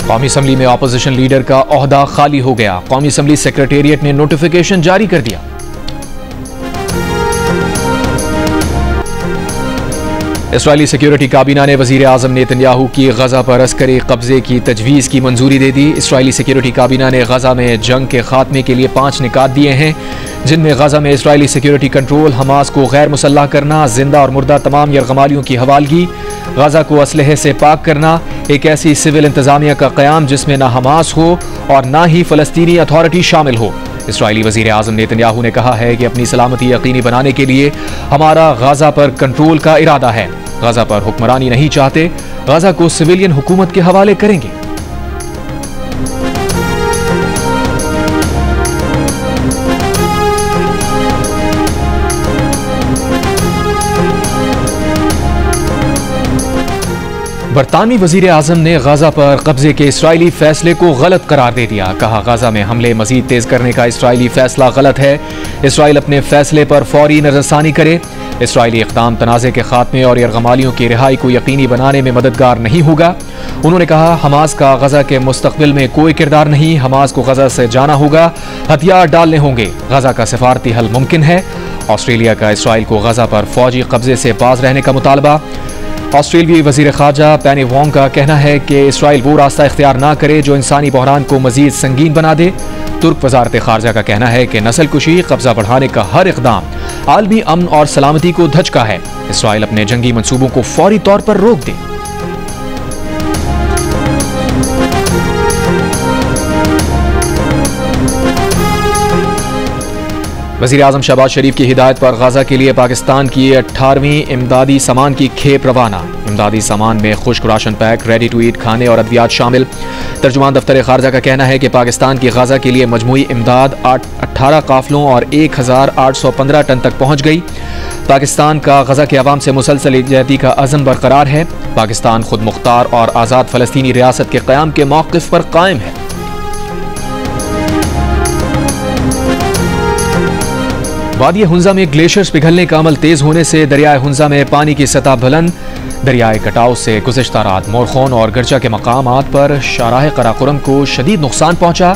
कौमी असम्बली में opposition leader का ओहदा खाली हो गया। कौमी असम्बली सेक्रेटेरिएट ने नोटिफिकेशन जारी कर दिया। इसराइली सिक्योरिटी काबीना ने वजीर आजम नेतन्याहू की गजा पर अस्करी कब्जे की तजवीज़ की मंजूरी दे दी। इसराइली सिक्योरिटी काबीना ने गजा में जंग के खात्मे के लिए 5 निकात दिए हैं, जिनमें गजा में इसराइली सिक्योरिटी कंट्रोल, हमास को गैर मुसल्लह करना, जिंदा और मुर्दा तमाम यरगमालियों की हवालगी, गजा को असलहे से पाक करना, एक ऐसी सिविल इंतजामिया का क़याम जिसमें ना हमास हो और ना ही फ़लस्तीनी अथॉरिटी शामिल हो। इसराइली वज़ीर आज़म नेतन्याहू ने कहा है कि अपनी सलामती यकीनी बनाने के लिए हमारा गजा पर कंट्रोल का इरादा है। गजा पर हुक्मरानी नहीं चाहते, गजा को सिविलियन हुकूमत के हवाले करेंगे। बरतानवी वजीर आजम ने गजा पर कब्जे के इसराइली फैसले को गलत करार दे दिया। कहा, गजा में हमले मजीद तेज करने का इसराइली फैसला गलत है। इसराइल अपने फैसले पर फौरी नजरसानी करे। इसराइली इक़दाम तनाज़े के खात्मे और यरगमालियों की रिहाई को यकीनी बनाने में मददगार नहीं होगा। उन्होंने कहा, हमास का गजा के मुस्तक़बिल में कोई किरदार नहीं। हमास को गजा से जाना होगा, हथियार डालने होंगे। गजा का सिफारती हल मुमकिन है। ऑस्ट्रेलिया का इसराइल को गजा पर फौजी कब्जे से बाज रहने का मुतालबा। ऑस्ट्रेलियाई वज़ीर ख़ारजा पेनी वोंग का कहना है कि इसराइल वो रास्ता इख्तियार ना करे जो इंसानी बहरान को मजीद संगीन बना दे। तुर्क वज़ारत ख़ारजा का कहना है कि नस्ल कुशी, कब्जा बढ़ाने का हर इक़दाम आलमी अमन और सलामती को धचका है। इसराइल अपने जंगी मंसूबों को फौरी तौर पर रोक दे। वज़ीर आज़म शहबाज शरीफ की हिदायत पर गजा के लिए पाकिस्तान की 18वीं इमदादी सामान की खेप रवाना। इमदादी सामान में खुश्क ration pack, ready to eat खाने और अद्वियात शामिल। तर्जुमान दफ्तर खारजा का कहना है कि पाकिस्तान की गजा के लिए मजमूई इमदाद 18 काफिलों और 1815 टन तक पहुँच गई। पाकिस्तान का गजा के अवाम से मुसलसल यकजहती का अज़म बरकरार है। पाकिस्तान खुद मुख्तार और आज़ाद फ़लस्तीनी रियासत के क़याम के मौक़िफ़ पर कायम है। वादी हुंजा में ग्लेशियर्स पिघलने का अमल तेज होने से दरियाए हुंजा में पानी की सतह बुलंद। दरियाए कटाव से गुज़िश्ता रात मोरखोन और गरचा के मकामात पर शाहराह कराकोरम को शदीद नुकसान पहुंचा।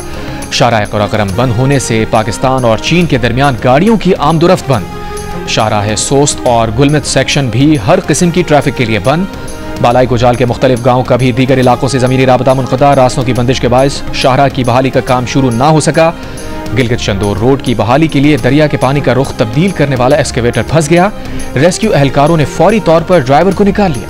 शाहराह कराकोरम बंद होने से पाकिस्तान और चीन के दरमियान गाड़ियों की आमदोरफ्त बंद। शाहराह सोस्त और गुलमित सेक्शन भी हर किस्म की ट्रैफिक के लिए बंद। बालाई गुजाल के मुख्तलिफ गाँव का भी दीगर इलाकों से ज़मीनी राबता मुनक़ता। रास्तों की बंदिश के बायस शाहराह की बहाली का काम शुरू ना हो सका। गिलगित चंदोर रोड की बहाली के लिए दरिया के पानी का रुख तब्दील करने वाला एक्सकेवेटर फंस गया। रेस्क्यू एहलकारों ने फौरी तौर पर ड्राइवर को निकाल लिया।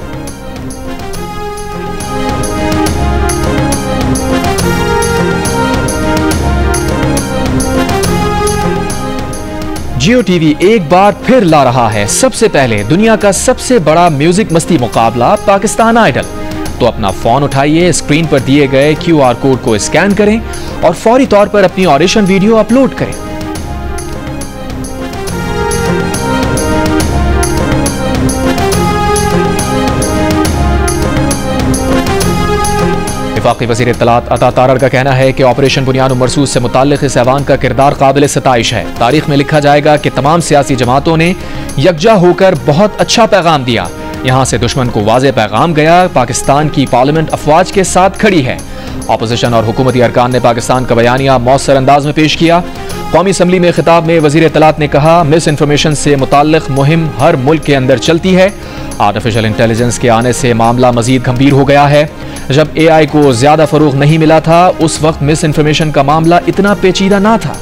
जियो टीवी एक बार फिर ला रहा है सबसे पहले दुनिया का सबसे बड़ा म्यूजिक मस्ती मुकाबला पाकिस्तान आइडल। तो अपना फोन उठाइए, स्क्रीन पर दिए गए QR कोड को स्कैन करें और फौरी तौर पर अपनी ऑडिशन वीडियो अपलोड करें। वफाकी वज़ीर इत्तलात अता तारड़ का कहना है कि ऑपरेशन बुनियाद मरसूद से मुताल्लिक़ इस ऐवान का किरदार काबिल सताइश है। तारीख में लिखा जाएगा कि तमाम सियासी जमातों ने यकजा होकर बहुत अच्छा पैगाम दिया। यहाँ से दुश्मन को वाज़े पैगाम गया। पाकिस्तान की पार्लियामेंट अफवाज के साथ खड़ी है। अपोजिशन और हुकूमती अरकान ने पाकिस्तान का बयानिया मौसर अंदाज में पेश किया। कौमी असम्बली में खिताब में वज़ीर इत्तलात ने कहा, मिस इन्फॉर्मेशन से मुताल्लिक़ मुहिम हर मुल्क के अंदर चलती है। आर्टिफिशियल इंटेलिजेंस के आने से मामला मजीद गंभीर हो गया है। जब AI को ज़्यादा फ़रोग़ नहीं मिला था, उस वक्त मिस इन्फॉर्मेशन का मामला इतना पेचीदा ना था।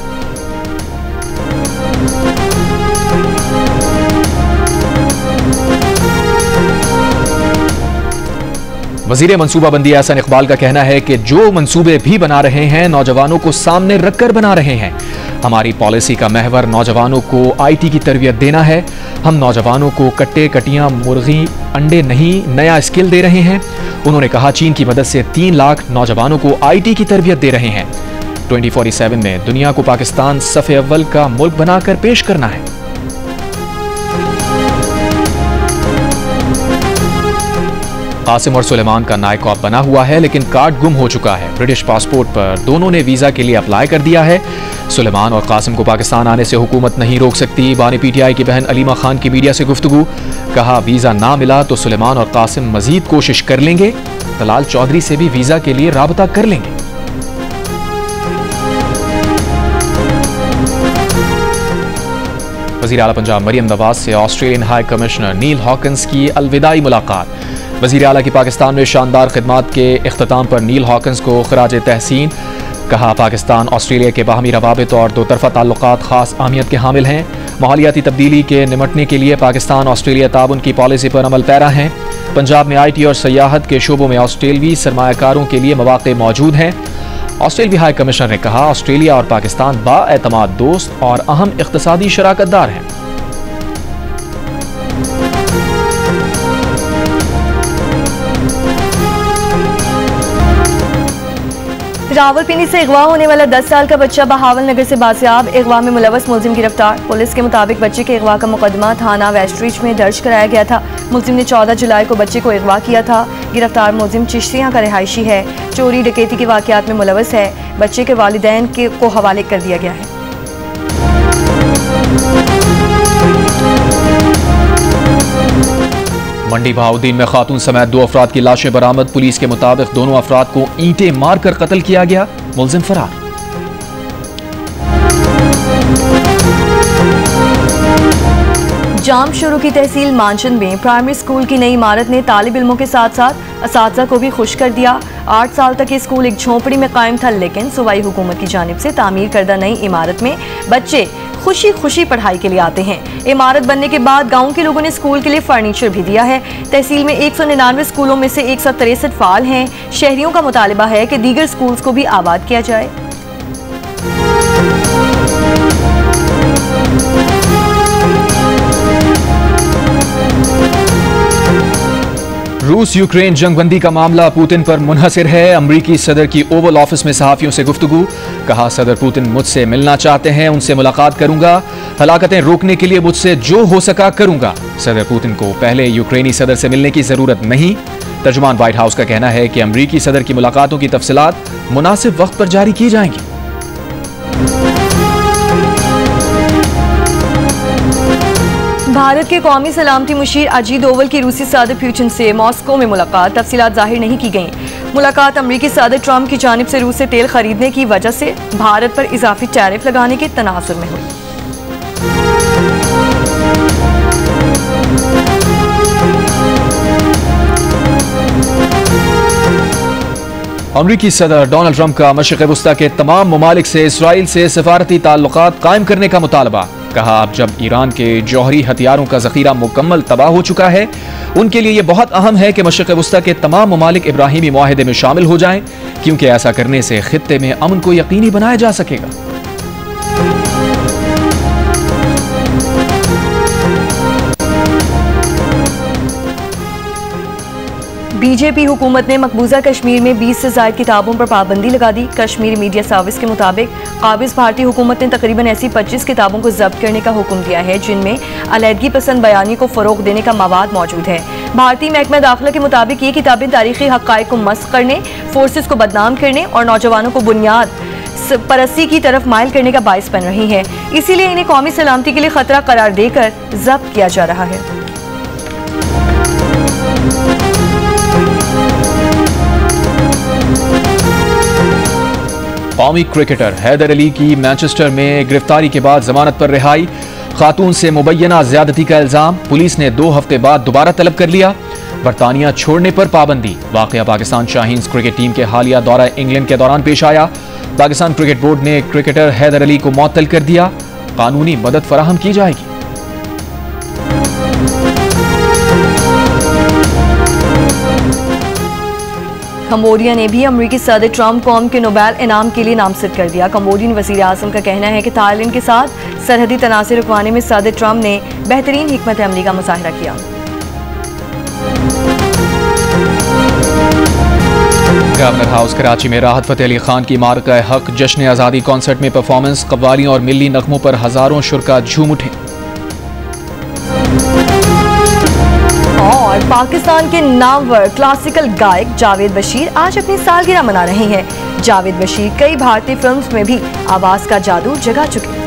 वज़ीर मनसूबाबंदी एहसन इकबाल का कहना है कि जो मंसूबे भी बना रहे हैं, नौजवानों को सामने रखकर बना रहे हैं। हमारी पॉलिसी का महवर नौजवानों को IT की तरबियत देना है। हम नौजवानों को कट्टे, कटियां, मुर्गी, अंडे नहीं, नया स्किल दे रहे हैं। उन्होंने कहा, चीन की मदद से 3 लाख नौजवानों को IT की तरबियत दे रहे हैं। 2047 में दुनिया को पाकिस्तान सफ़े अव्वल का मुल्क बनाकर पेश करना है। कासिम और सुलेमान का नायकॉब बना हुआ है, लेकिन कार्ड गुम हो चुका है। ब्रिटिश पासपोर्ट पर दोनों ने वीज़ा के लिए अप्लाई कर दिया है। सुलेमान और कासिम को पाकिस्तान आने से हुकूमत नहीं रोक सकती। बानी PTI की बहन अलीमा खान की मीडिया से गुफ्तगू। कहा, वीज़ा ना मिला तो सुलेमान और कासिम मजीद कोशिश कर लेंगे। तलाल चौधरी से भी वीजा के लिए राबता कर लेंगे। वज़ीर आला पंजाब मरियम नवाज से ऑस्ट्रेलियन हाई कमिश्नर नील हॉकिंस की अलविदाई मुलाकात। वज़ीर आला की पाकिस्तान में शानदार खिदमात के इख्तिताम पर नील हॉकिंस को खराज तहसीन। कहा, पाकिस्तान ऑस्ट्रेलिया के बाहमी रवाबित और दो तरफा ताल्लुकात खास अहमियत के हामिल हैं। माहौलियाती तब्दीली के निमटने के लिए पाकिस्तान ऑस्ट्रेलिया ताउन की पॉलिसी पर अमल पैरा हैं। पंजाब में IT और सयाहत के शोबों में ऑस्ट्रेलवी सरमायाकारों के लिए मौके मौजूद हैं। ऑस्ट्रेलवी हाई कमिश्नर ने कहा, ऑस्ट्रेलिया और पाकिस्तान बाएतमाद दोस्त और अहम इख्तिसादी शराकतदार हैं। रावलपिंडी से अगवा होने वाला 10 साल का बच्चा बहावल नगर से बाजियाब। अगवा में मुलव्वस मुलजिम गिरफ्तार। पुलिस के मुताबिक बच्चे के अगवा का मुकदमा थाना वेस्टरीच में दर्ज कराया गया था। मुलजिम ने 14 जुलाई को बच्चे को अगवा किया था। गिरफ्तार मुलजिम चिश्तियाँ का रिहायशी है। चोरी डकैती के वाकयात में मुलव्वस है। बच्चे के वालिदैन को हवाले कर दिया गया है। मंडी बहाउद्दीन में खातून समेत 2 अफराद की लाशें बरामद। पुलिस के मुताबिक दोनों अफराद को ईंटें मारकर कत्ल किया गया। मुलजिम फरार। जाम शुरू की तहसील मानचंद में प्राइमरी स्कूल की नई इमारत ने तालिब इल्मों के साथ साथ असातिज़ा को भी खुश कर दिया। 8 साल तक ये स्कूल एक झोंपड़ी में कायम था, लेकिन सूबाई हुकूमत की जानिब से तामीर करदा नई इमारत में बच्चे खुशी खुशी पढ़ाई के लिए आते हैं। इमारत बनने के बाद गांव के लोगों ने स्कूल के लिए फर्नीचर भी दिया है। तहसील में 199 स्कूलों में से 163 फाल हैं। शहरियों का मुतालिबा है कि दीगर स्कूल्स को भी आबाद किया जाए। रूस यूक्रेन जंगबंदी का मामला पुतिन पर मुनहसिर है। अमरीकी सदर की ओवल ऑफिस में सहाफियों से गुफ्तगू। कहा, सदर पुतिन मुझसे मिलना चाहते हैं, उनसे मुलाकात करूंगा। हलाकतें रोकने के लिए मुझसे जो हो सका करूंगा। सदर पुतिन को पहले यूक्रेनी सदर से मिलने की जरूरत नहीं। तर्जुमान व्हाइट हाउस का कहना है कि अमरीकी सदर की मुलाकातों की तफसीलात मुनासिब वक्त पर जारी की जाएंगी। भारत के कौमी सलामती मुशीर अजीत डोवल की रूसी सदर पुतिन से मॉस्को में मुलाकात। तफसीलात जाहिर नहीं की गई। मुलाकात अमरीकी सदर ट्रंप की जानिब से रूस से तेल खरीदने की वजह से भारत पर इजाफी टैरिफ लगाने के तनाजुर में हुई। अमरीकी सदर डोनाल्ड ट्रंप का मशरिक़ वस्ता के तमाम ममालिक से इसराइल से सफारती ताल्लुकात कायम करने का मुतालबा। कहा, अब जब ईरान के जौहरी हथियारों का जखीरा मुकम्मल तबाह हो चुका है, उनके लिए यह बहुत अहम है कि मशरिक़ वस्ता के तमाम ममालिक इब्राहिमी मुआहिदे में शामिल हो जाएं, क्योंकि ऐसा करने से खित्ते में अमन को यकीनी बनाया जा सकेगा। बीजेपी हुकूमत ने मकबूजा कश्मीर में 20 से ज़ायद किताबों पर पाबंदी लगा दी। कश्मीरी मीडिया सर्विस के मुताबिक काबिज भारतीय हुकूमत ने तकरीबन ऐसी 25 किताबों को जब्त करने का हुक्म दिया है, जिनमें अलहदगी पसंद बयानी को फ़रोग़ देने का मवाद मौजूद है। भारतीय महकमा दाखिला के मुताबिक ये किताबें तारीखी हक़ाइक़ को मस्ख़ करने, फोर्सेस को बदनाम करने और नौजवानों को बुनियाद परस्ती की तरफ माइल करने का बाइस बन रही है। इसीलिए इन्हें कौमी सलामती के लिए खतरा करार देकर जब्त किया जा रहा है। कौमी क्रिकेटर हैदर अली की मैनचेस्टर में गिरफ्तारी के बाद जमानत पर रिहाई। खातून से मुबैना ज्यादती का इल्जाम, पुलिस ने 2 हफ्ते बाद दोबारा तलब कर लिया। बरतानिया छोड़ने पर पाबंदी। वाकया पाकिस्तान शाहीन्स क्रिकेट टीम के हालिया दौरा इंग्लैंड के दौरान पेश आया। पाकिस्तान क्रिकेट बोर्ड ने क्रिकेटर हैदर अली को मुअत्तल कर दिया। कानूनी मदद फराहम की जाएगी। कंबोडिया ने भी अमरीकी सदर ट्रंप को के नोबेल इनाम के लिए नामजद कर दिया। कंबोडियन वज़ीर आज़म का कहना है कि थाईलैंड के साथ सरहदी तनाज़े रुकवाने में सदर ट्रंप ने बेहतरीन हिकमत अमली का मुज़ाहिरा किया। गवर्नर हाउस कराची में राहत फ़तेह अली खान की मारका हक जश्न आज़ादी कॉन्सर्ट में परफॉर्मेंस। कव्वालियों और मिली नगमों पर हजारों शुरका झूम उठे। और पाकिस्तान के नामवर क्लासिकल गायक जावेद बशीर आज अपनी सालगिरह मना रहे हैं। जावेद बशीर कई भारतीय फिल्म्स में भी आवाज का जादू जगा चुके हैं।